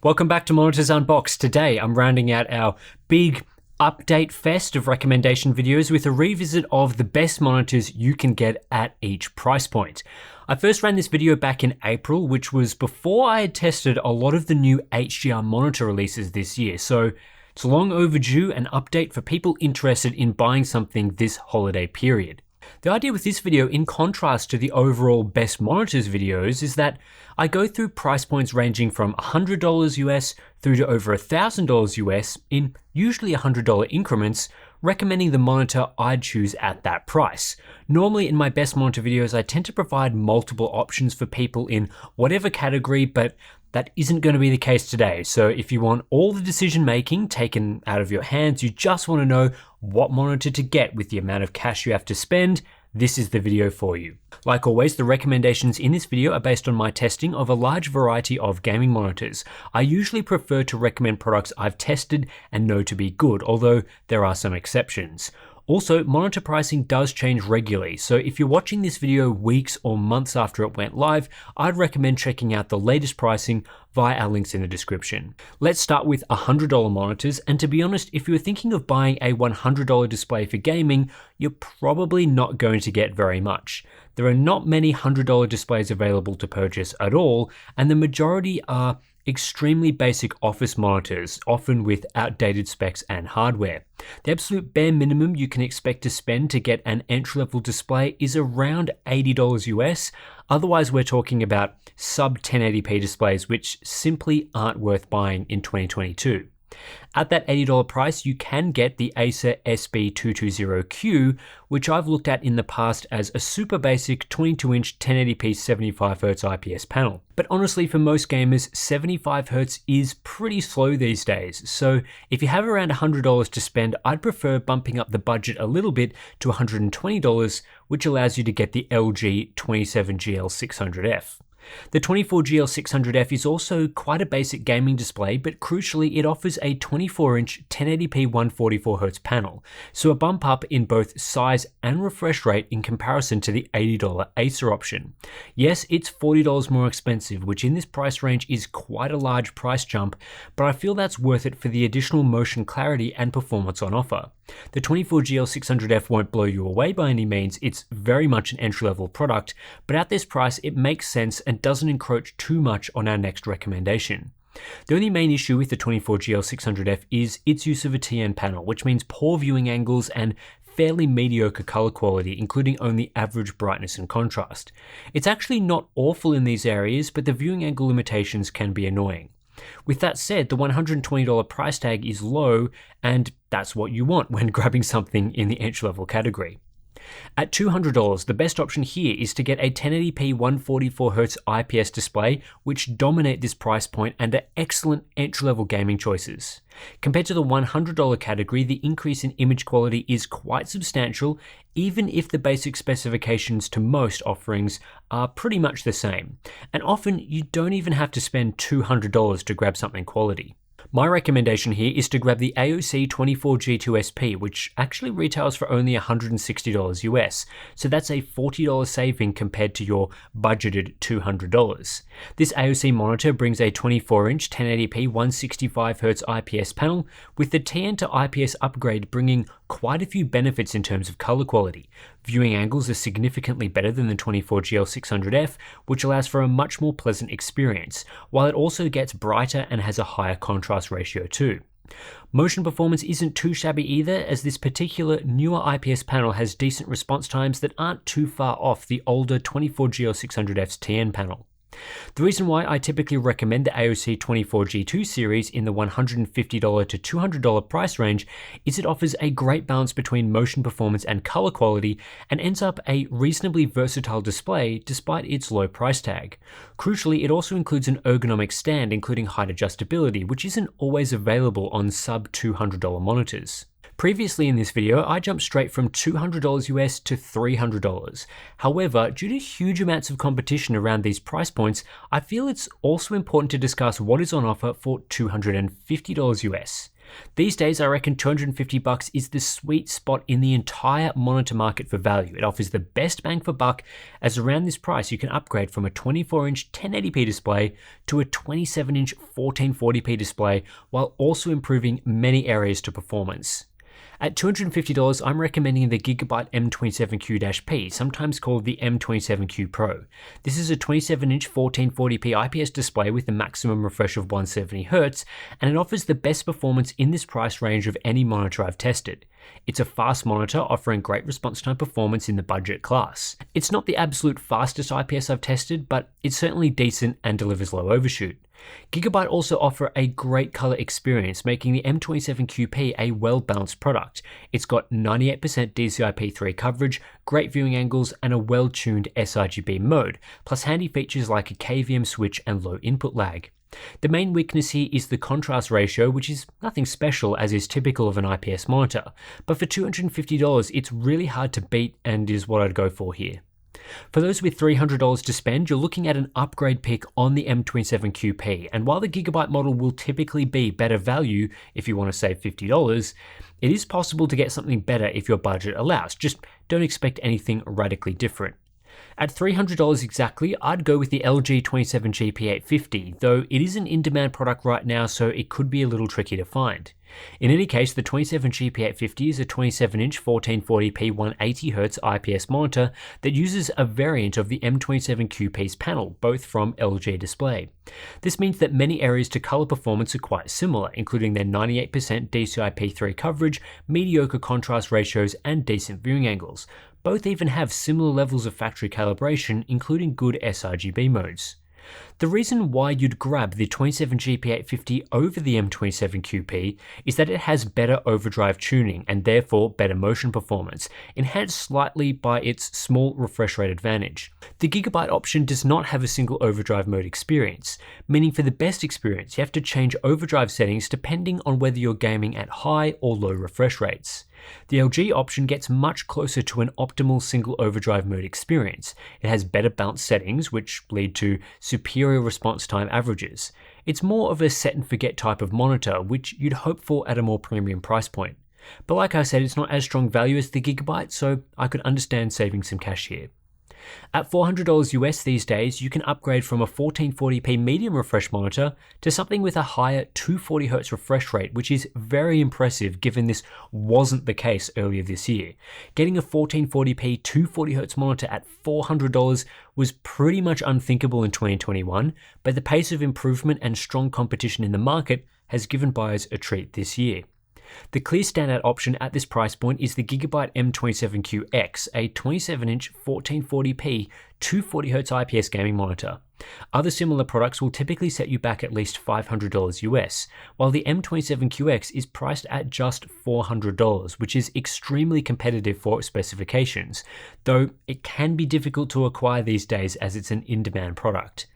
Welcome back to Monitors Unboxed. Today I'm rounding out our big update fest of recommendation videos with a revisit of the best monitors you can get at each price point. I first ran this video back in April, which was before I had tested a lot of the new HDR monitor releases this year, so it's long overdue an update for people interested in buying something this holiday period. The idea with this video, in contrast to the overall best monitors videos, is that I go through price points ranging from $100 US through to over $1,000 US in usually $100 increments, recommending the monitor I'd choose at that price. Normally in my best monitor videos, I tend to provide multiple options for people in whatever category, but that isn't going to be the case today. So if you want all the decision making taken out of your hands, you just want to know what monitor to get with the amount of cash you have to spend, this is the video for you. Like always, the recommendations in this video are based on my testing of a large variety of gaming monitors. I usually prefer to recommend products I've tested and know to be good, although there are some exceptions. Also, monitor pricing does change regularly, so if you're watching this video weeks or months after it went live, I'd recommend checking out the latest pricing via our links in the description. Let's start with $100 monitors, and to be honest, if you're thinking of buying a $100 display for gaming, you're probably not going to get very much. There are not many $100 displays available to purchase at all, and the majority are extremely basic office monitors, often with outdated specs and hardware. The absolute bare minimum you can expect to spend to get an entry-level display is around $80 US. Otherwise, we're talking about sub 1080p displays, which simply aren't worth buying in 2022. At that $80 price, you can get the Acer SB220Q, which I've looked at in the past as a super basic 22-inch 1080p 75Hz IPS panel. But honestly, for most gamers, 75Hz is pretty slow these days. So if you have around $100 to spend, I'd prefer bumping up the budget a little bit to $120, which allows you to get the LG 27GL600F. The 24GL600F is also quite a basic gaming display, but crucially it offers a 24-inch 1080p 144Hz panel, so a bump up in both size and refresh rate in comparison to the $80 Acer option. Yes, it's $40 more expensive, which in this price range is quite a large price jump, but I feel that's worth it for the additional motion clarity and performance on offer. The 24GL600F won't blow you away by any means, it's very much an entry-level product, but at this price it makes sense and doesn't encroach too much on our next recommendation. The only main issue with the 24GL600F is its use of a TN panel, which means poor viewing angles and fairly mediocre color quality, including only average brightness and contrast. It's actually not awful in these areas, but the viewing angle limitations can be annoying. With that said, the $120 price tag is low, and that's what you want when grabbing something in the entry-level category. At $200, the best option here is to get a 1080p 144Hz IPS display, which dominate this price point and are excellent entry-level gaming choices. Compared to the $100 category, the increase in image quality is quite substantial, even if the basic specifications to most offerings are pretty much the same. And often, you don't even have to spend $200 to grab something quality. My recommendation here is to grab the AOC 24G2SP, which actually retails for only $160 US, so that's a $40 saving compared to your budgeted $200. This AOC monitor brings a 24-inch 1080p 165Hz IPS panel, with the TN to IPS upgrade bringing quite a few benefits in terms of color quality. Viewing angles are significantly better than the 24GL600F, which allows for a much more pleasant experience, while it also gets brighter and has a higher contrast ratio too. Motion performance isn't too shabby either, as this particular newer IPS panel has decent response times that aren't too far off the older 24GL600F's TN panel. The reason why I typically recommend the AOC 24G2 series in the $150 to $200 price range is it offers a great balance between motion performance and color quality and ends up a reasonably versatile display despite its low price tag. Crucially, it also includes an ergonomic stand including height adjustability, which isn't always available on sub $200 monitors. Previously in this video, I jumped straight from $200 US to $300. However, due to huge amounts of competition around these price points, I feel it's also important to discuss what is on offer for $250 US. These days, I reckon $250 is the sweet spot in the entire monitor market for value. It offers the best bang for buck, as around this price you can upgrade from a 24-inch 1080p display to a 27-inch 1440p display, while also improving many areas to performance. At $250, I'm recommending the Gigabyte M27Q-P, sometimes called the M27Q Pro. This is a 27-inch 1440p IPS display with a maximum refresh of 170Hz, and it offers the best performance in this price range of any monitor I've tested. It's a fast monitor offering great response time performance in the budget class. It's not the absolute fastest IPS I've tested, but it's certainly decent and delivers low overshoot. Gigabyte also offer a great color experience, making the M27Q-P a well-balanced product. It's got 98% DCI-P3 coverage, great viewing angles, and a well-tuned sRGB mode, plus handy features like a KVM switch and low input lag. The main weakness here is the contrast ratio, which is nothing special as is typical of an IPS monitor, but for $250 it's really hard to beat and is what I'd go for here. For those with $300 to spend, you're looking at an upgrade pick on the M27Q-P, and while the Gigabyte model will typically be better value if you want to save $50, it is possible to get something better if your budget allows. Just don't expect anything radically different. At $300 exactly, I'd go with the LG 27G-P850, though it is an in-demand product right now, so it could be a little tricky to find. In any case, the 27G-P850 is a 27-inch 1440p 180Hz IPS monitor that uses a variant of the M27Q-P's panel, both from LG Display. This means that many areas to color performance are quite similar, including their 98% DCI-P3 coverage, mediocre contrast ratios, and decent viewing angles. Both even have similar levels of factory calibration, including good sRGB modes. The reason why you'd grab the 27G-P850 over the M27Q-P is that it has better overdrive tuning and therefore better motion performance, enhanced slightly by its small refresh rate advantage. The Gigabyte option does not have a single overdrive mode experience, meaning for the best experience you have to change overdrive settings depending on whether you're gaming at high or low refresh rates. The LG option gets much closer to an optimal single overdrive mode experience. It has better bounce settings, which lead to superior response time averages. It's more of a set and forget type of monitor, which you'd hope for at a more premium price point. But like I said, it's not as strong value as the Gigabyte, so I could understand saving some cash here. At $400 US these days, you can upgrade from a 1440p medium refresh monitor to something with a higher 240Hz refresh rate, which is very impressive given this wasn't the case earlier this year. Getting a 1440p 240Hz monitor at $400 was pretty much unthinkable in 2021, but the pace of improvement and strong competition in the market has given buyers a treat this year. The clear standout option at this price point is the Gigabyte M27Q-X, a 27-inch 1440p 240Hz IPS gaming monitor. Other similar products will typically set you back at least $500 US, while the M27Q-X is priced at just $400, which is extremely competitive for its specifications, though it can be difficult to acquire these days as it's an in-demand product.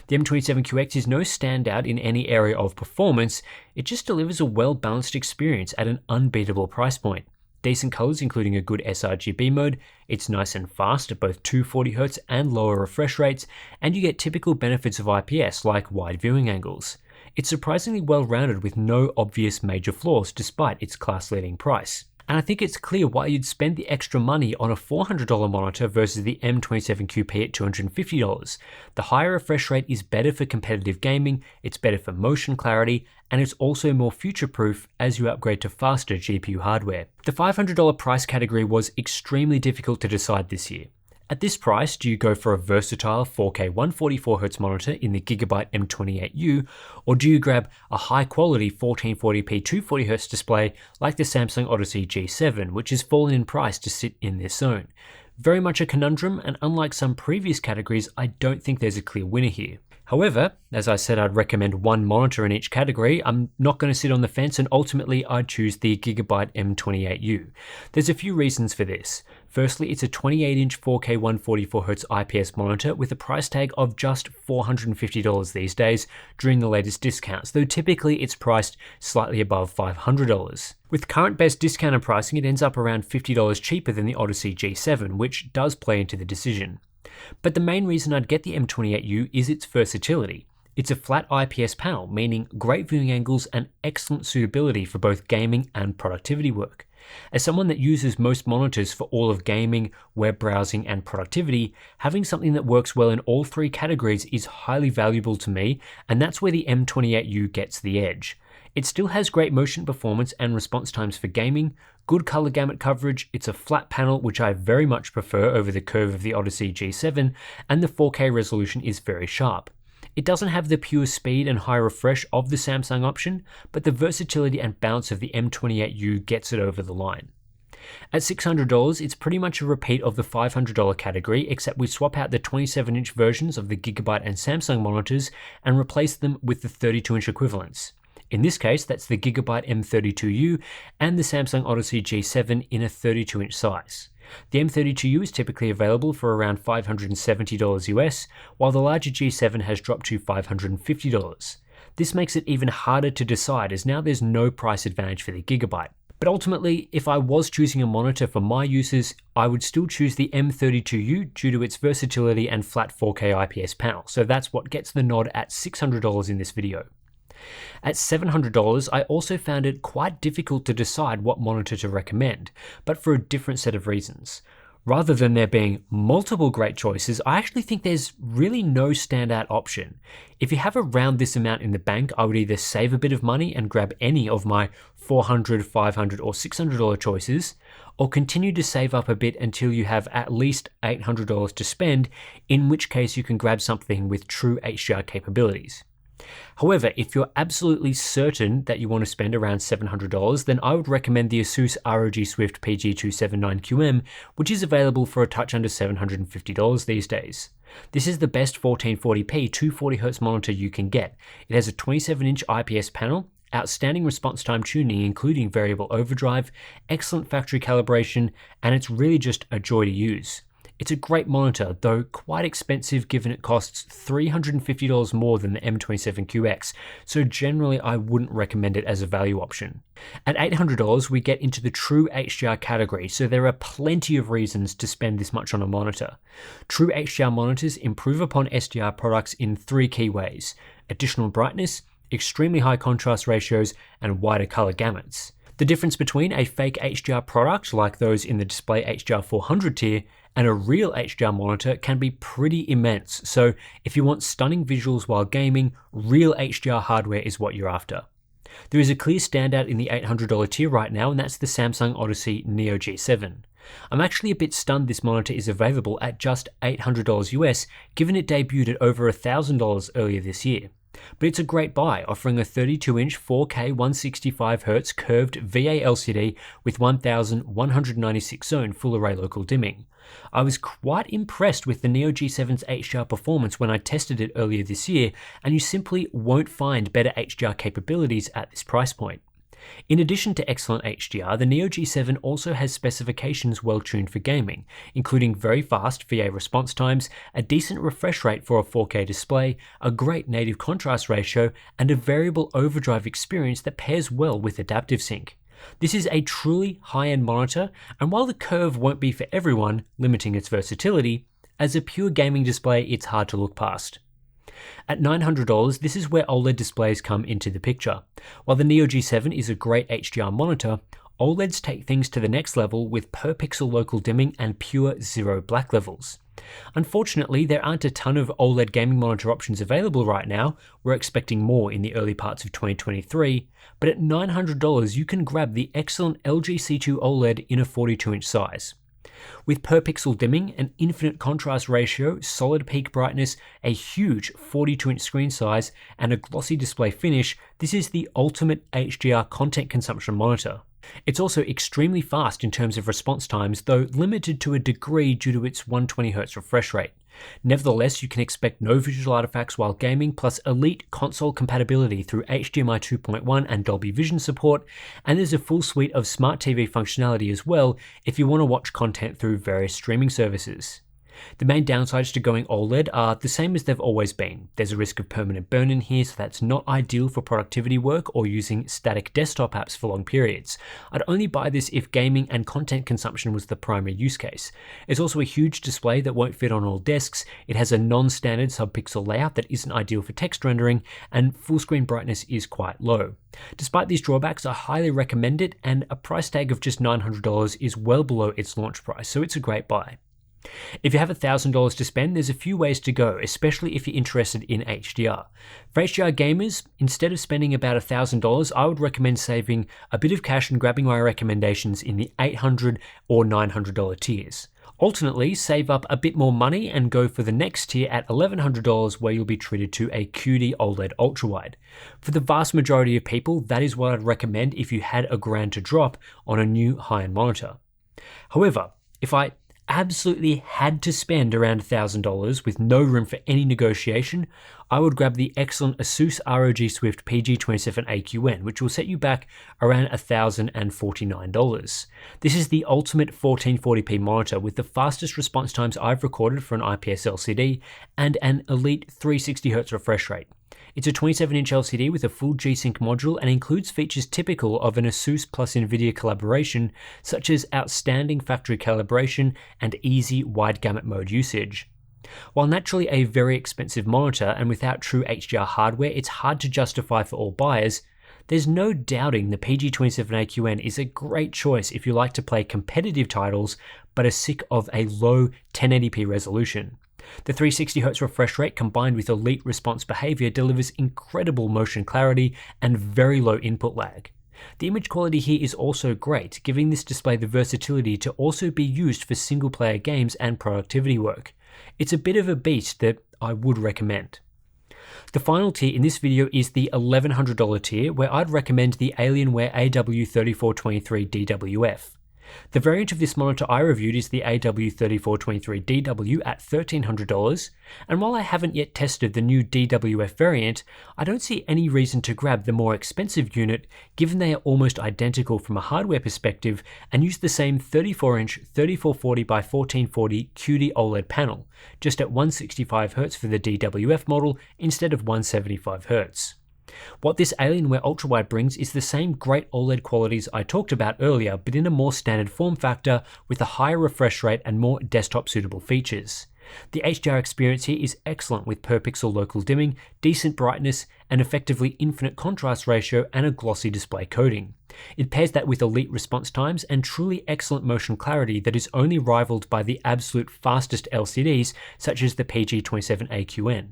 The M27Q-X is no standout in any area of performance, it just delivers a well-balanced experience at an unbeatable price point. Decent colors including a good sRGB mode, it's nice and fast at both 240Hz and lower refresh rates, and you get typical benefits of IPS like wide viewing angles. It's surprisingly well-rounded with no obvious major flaws despite its class-leading price. And I think it's clear why you'd spend the extra money on a $400 monitor versus the M27Q-P at $250. The higher refresh rate is better for competitive gaming, it's better for motion clarity, and it's also more future-proof as you upgrade to faster GPU hardware. The $500 price category was extremely difficult to decide this year. At this price, do you go for a versatile 4K 144Hz monitor in the Gigabyte M28U, or do you grab a high-quality 1440p 240Hz display like the Samsung Odyssey G7, which has fallen in price to sit in this zone? Very much a conundrum, and unlike some previous categories, I don't think there's a clear winner here. However, as I said, I'd recommend one monitor in each category. I'm not going to sit on the fence, and ultimately I'd choose the Gigabyte M28U. There's a few reasons for this. Firstly, it's a 28-inch 4K 144Hz IPS monitor with a price tag of just $450 these days during the latest discounts, though typically it's priced slightly above $500. With current best discounted pricing, it ends up around $50 cheaper than the Odyssey G7, which does play into the decision. But the main reason I'd get the M28U is its versatility. It's a flat IPS panel, meaning great viewing angles and excellent suitability for both gaming and productivity work. As someone that uses most monitors for all of gaming, web browsing, and productivity, having something that works well in all three categories is highly valuable to me, and that's where the M28U gets the edge. It still has great motion performance and response times for gaming, good color gamut coverage, it's a flat panel which I very much prefer over the curve of the Odyssey G7, and the 4K resolution is very sharp. It doesn't have the pure speed and high refresh of the Samsung option, but the versatility and bounce of the M28U gets it over the line. At $600, it's pretty much a repeat of the $500 category, except we swap out the 27-inch versions of the Gigabyte and Samsung monitors and replace them with the 32-inch equivalents. In this case, that's the Gigabyte M32U and the Samsung Odyssey G7 in a 32-inch size. The M32U is typically available for around $570 US, while the larger G7 has dropped to $550. This makes it even harder to decide, as now there's no price advantage for the Gigabyte. But ultimately, if I was choosing a monitor for my uses, I would still choose the M32U due to its versatility and flat 4K IPS panel, so that's what gets the nod at $600 in this video. At $700, I also found it quite difficult to decide what monitor to recommend, but for a different set of reasons. Rather than there being multiple great choices, I actually think there's really no standout option. If you have around this amount in the bank, I would either save a bit of money and grab any of my $400, $500, or $600 choices, or continue to save up a bit until you have at least $800 to spend, in which case you can grab something with true HDR capabilities. However, if you're absolutely certain that you want to spend around $700, then I would recommend the Asus ROG Swift PG279QM, which is available for a touch under $750 these days. This is the best 1440p 240Hz monitor you can get. It has a 27-inch IPS panel, outstanding response time tuning including variable overdrive, excellent factory calibration, and it's really just a joy to use. It's a great monitor, though quite expensive given it costs $350 more than the M27QX, so generally I wouldn't recommend it as a value option. At $800, we get into the true HDR category, so there are plenty of reasons to spend this much on a monitor. True HDR monitors improve upon SDR products in three key ways: additional brightness, extremely high contrast ratios, and wider color gamuts. The difference between a fake HDR product, like those in the Display HDR 400 tier, and a real HDR monitor can be pretty immense, so if you want stunning visuals while gaming, real HDR hardware is what you're after. There is a clear standout in the $800 tier right now, and that's the Samsung Odyssey Neo G7. I'm actually a bit stunned this monitor is available at just $800 US, given it debuted at over $1,000 earlier this year. But it's a great buy, offering a 32-inch 4K 165Hz curved VA LCD with 1196 zone full array local dimming. I was quite impressed with the Neo G7's HDR performance when I tested it earlier this year, and you simply won't find better HDR capabilities at this price point. In addition to excellent HDR, the Neo G7 also has specifications well tuned for gaming, including very fast VA response times, a decent refresh rate for a 4K display, a great native contrast ratio, and a variable overdrive experience that pairs well with adaptive sync. This is a truly high-end monitor, and while the curve won't be for everyone, limiting its versatility, as a pure gaming display it's hard to look past. At $900, this is where OLED displays come into the picture. While the Neo G7 is a great HDR monitor, OLEDs take things to the next level with per pixel local dimming and pure zero black levels. Unfortunately, there aren't a ton of OLED gaming monitor options available right now. We're expecting more in the early parts of 2023, but at $900 you can grab the excellent LG C2 OLED in a 42-inch size. With per pixel dimming, an infinite contrast ratio, solid peak brightness, a huge 42-inch screen size, and a glossy display finish, this is the ultimate HDR content consumption monitor. It's also extremely fast in terms of response times, though limited to a degree due to its 120Hz refresh rate. Nevertheless, you can expect no visual artifacts while gaming, plus elite console compatibility through HDMI 2.1 and Dolby Vision support, and there's a full suite of smart TV functionality as well if you want to watch content through various streaming services. The main downsides to going OLED are the same as they've always been. There's a risk of permanent burn-in here, so that's not ideal for productivity work or using static desktop apps for long periods. I'd only buy this if gaming and content consumption was the primary use case. It's also a huge display that won't fit on all desks, it has a non-standard subpixel layout that isn't ideal for text rendering, and full screen brightness is quite low. Despite these drawbacks, I highly recommend it, and a price tag of just $900 is well below its launch price, so it's a great buy. If you have $1,000 to spend, there's a few ways to go, especially if you're interested in HDR. For HDR gamers, instead of spending about $1,000, I would recommend saving a bit of cash and grabbing my recommendations in the $800 or $900 tiers. Alternately, save up a bit more money and go for the next tier at $1,100 where you'll be treated to a QD OLED ultrawide. For the vast majority of people, that is what I'd recommend if you had $1,000 to drop on a new high-end monitor. However, if I absolutely had to spend around $1,000 with no room for any negotiation, I would grab the excellent Asus ROG Swift PG27AQN, which will set you back around $1,049. This is the ultimate 1440p monitor with the fastest response times I've recorded for an IPS LCD and an elite 360Hz refresh rate. It's a 27-inch LCD with a full G-Sync module and includes features typical of an Asus plus NVIDIA collaboration, such as outstanding factory calibration and easy wide gamut mode usage. While naturally a very expensive monitor and without true HDR hardware, it's hard to justify for all buyers, there's no doubting the PG27AQN is a great choice if you like to play competitive titles but are sick of a low 1080p resolution. The 360Hz refresh rate combined with elite response behavior delivers incredible motion clarity and very low input lag. The image quality here is also great, giving this display the versatility to also be used for single-player games and productivity work. It's a bit of a beast that I would recommend. The final tier in this video is the $1,100 tier, where I'd recommend the Alienware AW3423DWF. The variant of this monitor I reviewed is the AW3423DW at $1,300, and while I haven't yet tested the new DWF variant, I don't see any reason to grab the more expensive unit given they are almost identical from a hardware perspective and use the same 34-inch 3440x1440 QD OLED panel, just at 165Hz for the DWF model instead of 175Hz. What this Alienware ultrawide brings is the same great OLED qualities I talked about earlier, but in a more standard form factor with a higher refresh rate and more desktop suitable features. The HDR experience here is excellent with per pixel local dimming, decent brightness, an effectively infinite contrast ratio, and a glossy display coating. It pairs that with elite response times and truly excellent motion clarity that is only rivaled by the absolute fastest LCDs such as the PG27AQN.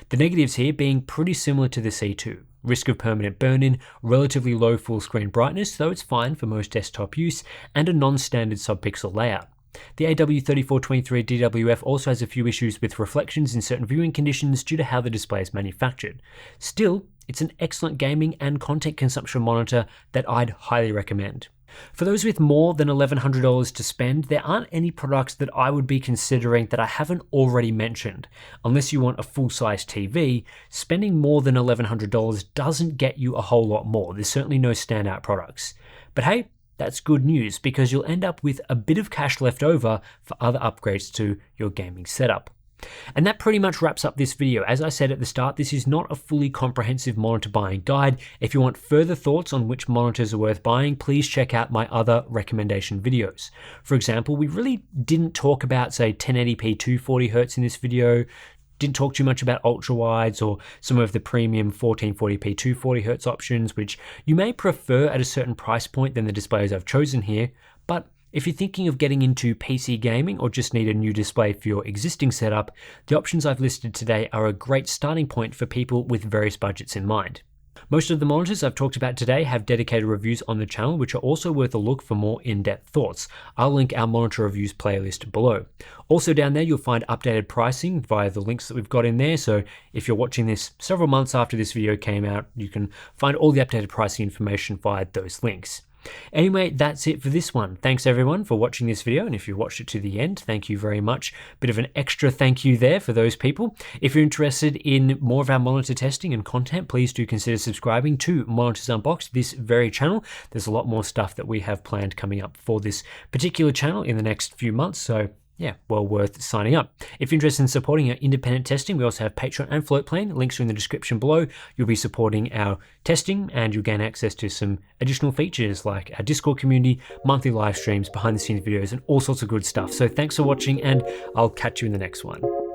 The negatives here being pretty similar to the C2. Risk of permanent burn-in, relatively low full screen brightness, though it's fine for most desktop use, and a non-standard subpixel layout. The AW3423DWF also has a few issues with reflections in certain viewing conditions due to how the display is manufactured. Still, it's an excellent gaming and content consumption monitor that I'd highly recommend. For those with more than $1,100 to spend, there aren't any products that I would be considering that I haven't already mentioned. Unless you want a full-size TV, spending more than $1,100 doesn't get you a whole lot more. There's certainly no standout products. But hey, that's good news because you'll end up with a bit of cash left over for other upgrades to your gaming setup. And that pretty much wraps up this video. As I said at the start, this is not a fully comprehensive monitor buying guide. If you want further thoughts on which monitors are worth buying, please check out my other recommendation videos. For example, we really didn't talk about, say, 1080p 240Hz in this video, didn't talk too much about ultra-wides or some of the premium 1440p 240Hz options, which you may prefer at a certain price point than the displays I've chosen here, but if you're thinking of getting into PC gaming or just need a new display for your existing setup, the options I've listed today are a great starting point for people with various budgets in mind. Most of the monitors I've talked about today have dedicated reviews on the channel, which are also worth a look for more in-depth thoughts. I'll link our monitor reviews playlist below. Also down there, you'll find updated pricing via the links that we've got in there. So if you're watching this several months after this video came out, you can find all the updated pricing information via those links. Anyway, that's it for this one. Thanks everyone for watching this video, and if you watched it to the end, thank you very much. Bit of an extra thank you there for those people. If you're interested in more of our monitor testing and content, please do consider subscribing to Monitors Unboxed, this very channel. There's a lot more stuff that we have planned coming up for this particular channel in the next few months, so yeah, well worth signing up. If you're interested in supporting our independent testing, we also have Patreon and Float Plane. Links are in the description below. You'll be supporting our testing and you'll gain access to some additional features like our Discord community, monthly live streams, behind the scenes videos, and all sorts of good stuff. So thanks for watching, and I'll catch you in the next one.